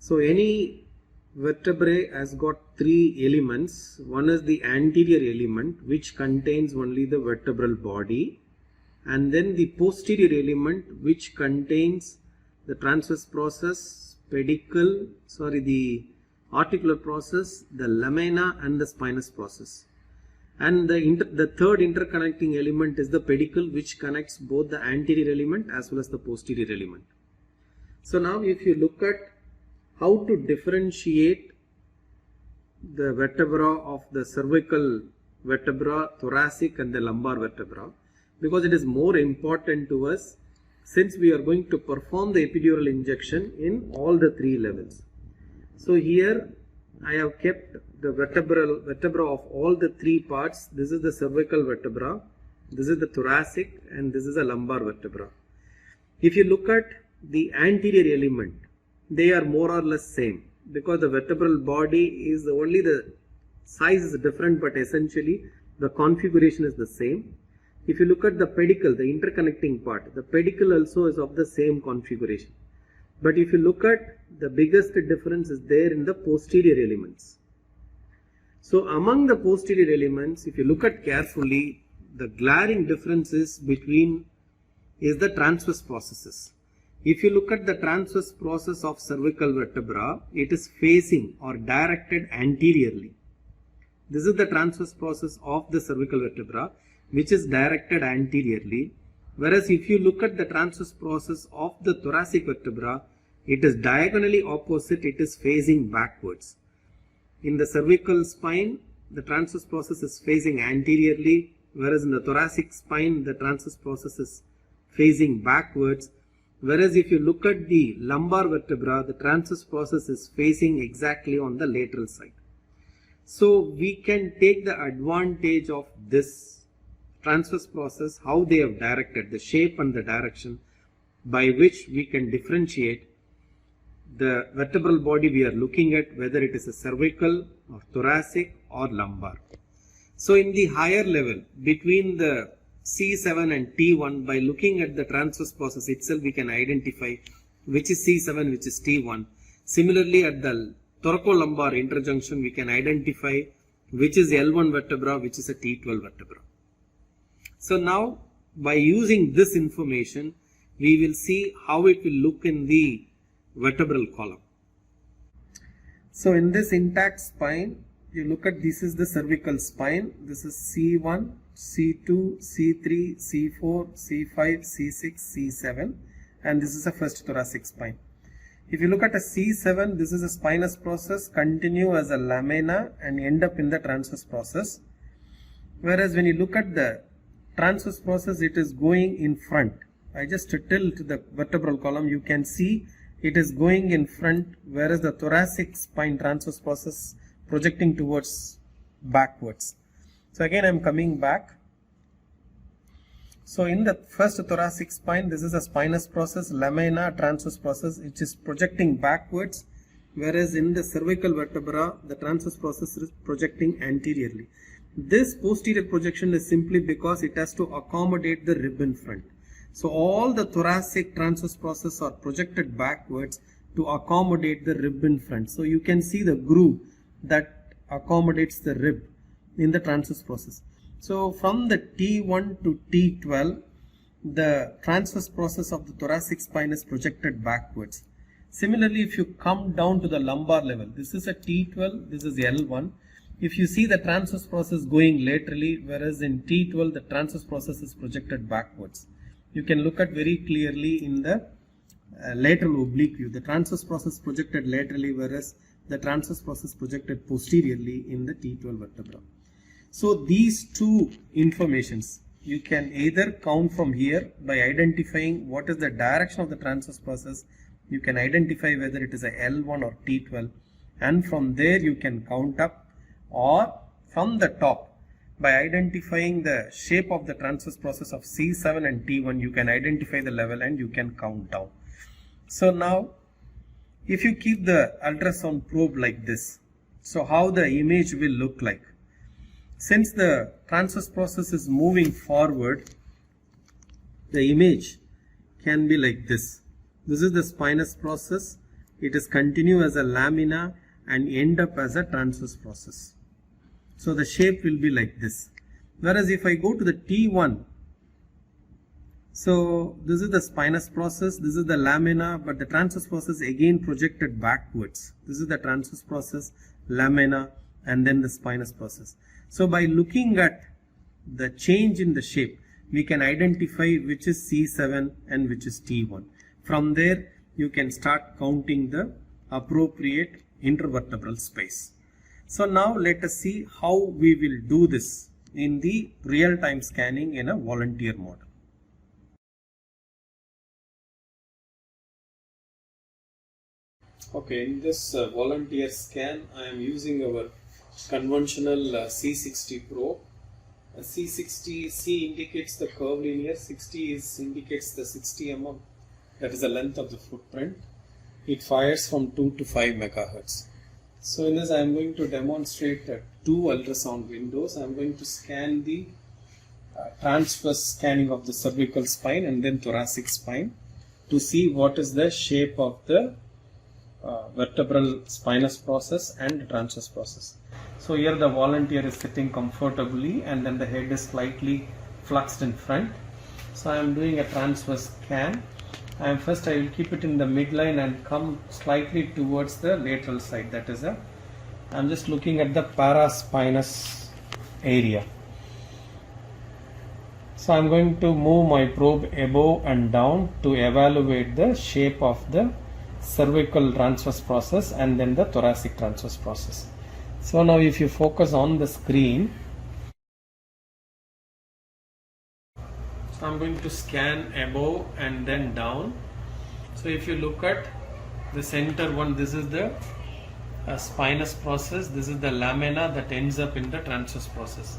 So any vertebrae has got three elements. One is the anterior element, which contains only the vertebral body, and then the posterior element, which contains the transverse process, the articular process, the lamina and the spinous process. And the third interconnecting element is the pedicle, which connects both the anterior element as well as the posterior element. So now if you look at how to differentiate the vertebra of the cervical vertebra, thoracic and the lumbar vertebra, because it is more important to us since we are going to perform the epidural injection in all the three levels. So here I have kept the vertebra of all the three parts. This is the cervical vertebra, this is the thoracic, and this is the lumbar vertebra. If you look at the anterior element, they are more or less same, because the vertebral body is only the size is different, but essentially the configuration is the same. If you look at the pedicle, the interconnecting part, the pedicle also is of the same configuration. But if you look at the biggest difference is there in the posterior elements. So among the posterior elements, if you look at carefully, the glaring differences between is the transverse processes. If you look at the transverse process of cervical vertebra, it is facing or directed anteriorly. This is the transverse process of the cervical vertebra, which is directed anteriorly. Whereas if you look at the transverse process of the thoracic vertebra, it is diagonally opposite, it is facing backwards. In the cervical spine, the transverse process is facing anteriorly, whereas in the thoracic spine, the transverse process is facing backwards. Whereas if you look at the lumbar vertebra, the transverse process is facing exactly on the lateral side. So we can take the advantage of this transverse process, how they have directed, the shape and the direction, by which we can differentiate the vertebral body we are looking at, whether it is a cervical or thoracic or lumbar. So in the higher level, between the C7 and T1, by looking at the transverse process itself, we can identify which is C7, which is T1. Similarly, at the thoracolumbar interjunction, we can identify which is L1 vertebra, which is a T12 vertebra. So now, by using this information, we will see how it will look in the vertebral column. So in this intact spine, you look at, this is the cervical spine. This is C1, C2, C3, C4, C5, C6, C7, and this is a first thoracic spine. If you look at a C7, this is a spinous process, continue as a lamina and end up in the transverse process. Whereas when you look at the transverse process, it is going in front. I just tilt the vertebral column, you can see it is going in front, whereas the thoracic spine transverse process projecting towards backwards. So again I am coming back. So in the first thoracic spine, this is a spinous process, lamina, transverse process, which is projecting backwards, whereas in the cervical vertebra, the transverse process is projecting anteriorly. This posterior projection is simply because it has to accommodate the rib in front. So all the thoracic transverse process are projected backwards to accommodate the rib in front. So you can see the groove that accommodates the rib in the transverse process. So from the T1 to T12, the transverse process of the thoracic spine is projected backwards. Similarly, if you come down to the lumbar level, this is a T12, this is L1. If you see the transverse process going laterally, whereas in T12 the transverse process is projected backwards. You can look at very clearly in the lateral oblique view. The transverse process projected laterally, whereas the transverse process projected posteriorly in the T12 vertebra. So these two informations you can either count from here by identifying what is the direction of the transverse process. You can identify whether it is a L1 or T12, and from there you can count up, or from the top by identifying the shape of the transverse process of C7 and T1, you can identify the level and you can count down. So now if you keep the ultrasound probe like this, so how the image will look like. Since the transverse process is moving forward, the image can be like this. This is the spinous process. it is continue as a lamina and end up as a transverse process. So the shape will be like this. Whereas if I go to the T1, so this is the spinous process, this is the lamina, but the transverse process again projected backwards. This is the transverse process, lamina, and then the spinous process. So by looking at the change in the shape, we can identify which is C7 and which is T1. From there, you can start counting the appropriate intervertebral space. So now let us see how we will do this in the real-time scanning in a volunteer model. Okay, in this volunteer scan, I am using our conventional C60 probe. C60, C indicates the curvilinear, 60 indicates the 60 mm, that is the length of the footprint. It fires from 2 to 5 megahertz. So in this I am going to demonstrate 2 ultrasound windows. I am going to scan the transverse scanning of the cervical spine and then thoracic spine to see what is the shape of the vertebral spinous process and transverse process. So here the volunteer is sitting comfortably and then the head is slightly fluxed in front. So I am doing a transverse scan. First I will keep it in the midline and come slightly towards the lateral side. That is I am just looking at the paraspinous area. So I am going to move my probe above and down to evaluate the shape of the cervical transverse process and then the thoracic transverse process. So now if you focus on the screen, so I'm going to scan above and then down. So if you look at the center one, this is the spinous process, this is the lamina that ends up in the transverse process.